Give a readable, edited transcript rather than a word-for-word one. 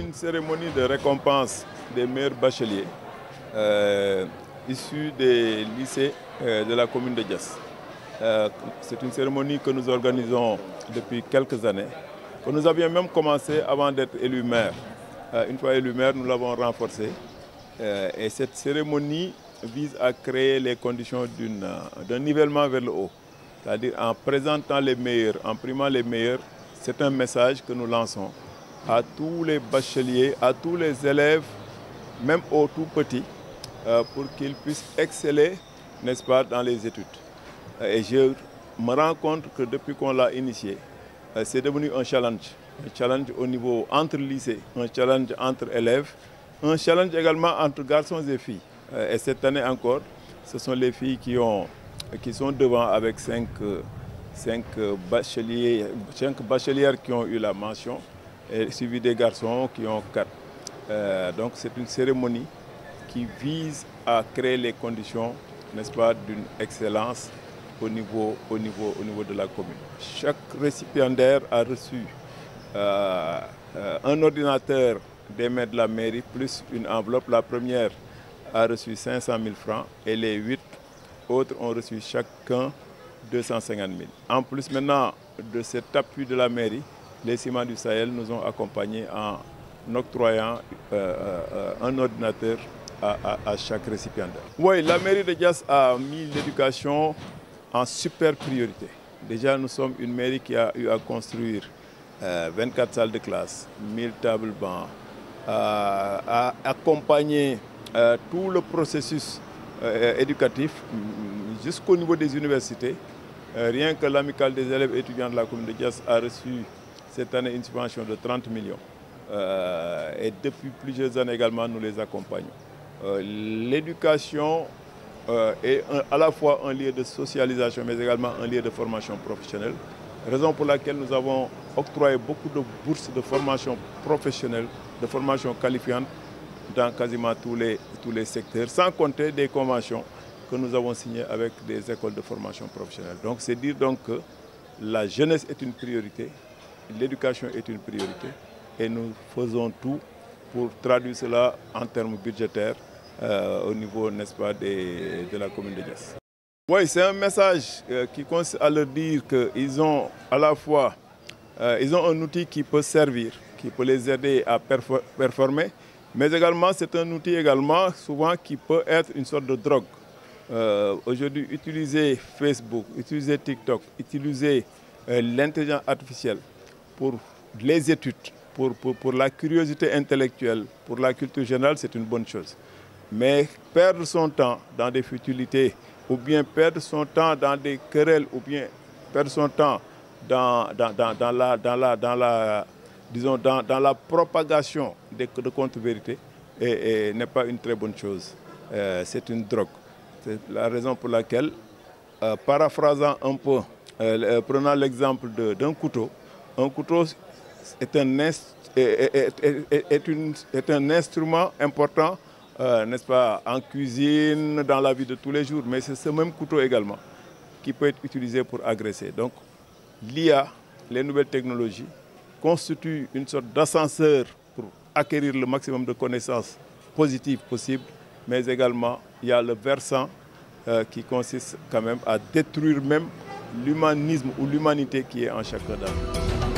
une cérémonie de récompense des meilleurs bacheliers issus des lycées de la commune de Diass. C'est une cérémonie que nous organisons depuis quelques années, que nous avions même commencé avant d'être élus maire. Une fois élus maire, nous l'avons renforcée. Et cette cérémonie vise à créer les conditions d'un nivellement vers le haut. C'est-à-dire en présentant les meilleurs, en primant les meilleurs, c'est un message que nous lançons à tous les bacheliers, à tous les élèves, même aux tout petits, pour qu'ils puissent exceller, n'est-ce pas, dans les études. Et je me rends compte que depuis qu'on l'a initié, c'est devenu un challenge au niveau entre lycées, un challenge entre élèves, un challenge également entre garçons et filles. Et cette année encore, ce sont les filles qui sont devant avec 5 bachelières qui ont eu la mention, et suivi des garçons qui ont 4. Donc c'est une cérémonie qui vise à créer les conditions, n'est-ce pas, d'une excellence au niveau de la commune. Chaque récipiendaire a reçu un ordinateur des mains de la mairie plus une enveloppe. La première a reçu 500 000 francs et les 8 autres ont reçu chacun 250 000. En plus maintenant de cet appui de la mairie, les Ciments du Sahel nous ont accompagnés en octroyant un ordinateur à chaque récipiendaire. Oui, la mairie de Diass a mis l'éducation en super priorité. Déjà, nous sommes une mairie qui a eu à construire 24 salles de classe, 1000 tables bancs, à accompagner tout le processus éducatif jusqu'au niveau des universités. Rien que l'amicale des élèves étudiants de la commune de Diass a reçu cette année une subvention de 30 millions. Et depuis plusieurs années également, nous les accompagnons. L'éducation est à la fois un lieu de socialisation, mais également un lieu de formation professionnelle. Raison pour laquelle nous avons octroyé beaucoup de bourses de formation professionnelle, de formation qualifiante dans quasiment tous les secteurs, sans compter des conventions que nous avons signées avec des écoles de formation professionnelle. Donc c'est dire donc que la jeunesse est une priorité, l'éducation est une priorité et nous faisons tout pour traduire cela en termes budgétaires au niveau, n'est-ce pas, de la commune de Diass. Oui, c'est un message qui consiste à leur dire qu'ils ont à la fois ils ont un outil qui peut servir, qui peut les aider à performer, mais également c'est un outil également souvent qui peut être une sorte de drogue. Aujourd'hui, utiliser Facebook, utiliser TikTok, utiliser l'intelligence artificielle pour les études, pour la curiosité intellectuelle, pour la culture générale, c'est une bonne chose. Mais perdre son temps dans des futilités, ou bien perdre son temps dans des querelles, ou bien perdre son temps dans la propagation de contre-vérités n'est pas une très bonne chose. C'est une drogue. C'est la raison pour laquelle, paraphrasant un peu, prenant l'exemple d'un couteau, un couteau est un instrument important, n'est-ce pas, en cuisine, dans la vie de tous les jours, mais c'est ce même couteau également qui peut être utilisé pour agresser. Donc l'IA, les nouvelles technologies, constituent une sorte d'ascenseur pour acquérir le maximum de connaissances positives possibles, mais également il y a le versant qui consiste quand même à détruire même l'humanisme ou l'humanité qui est en chacun d'entre nous.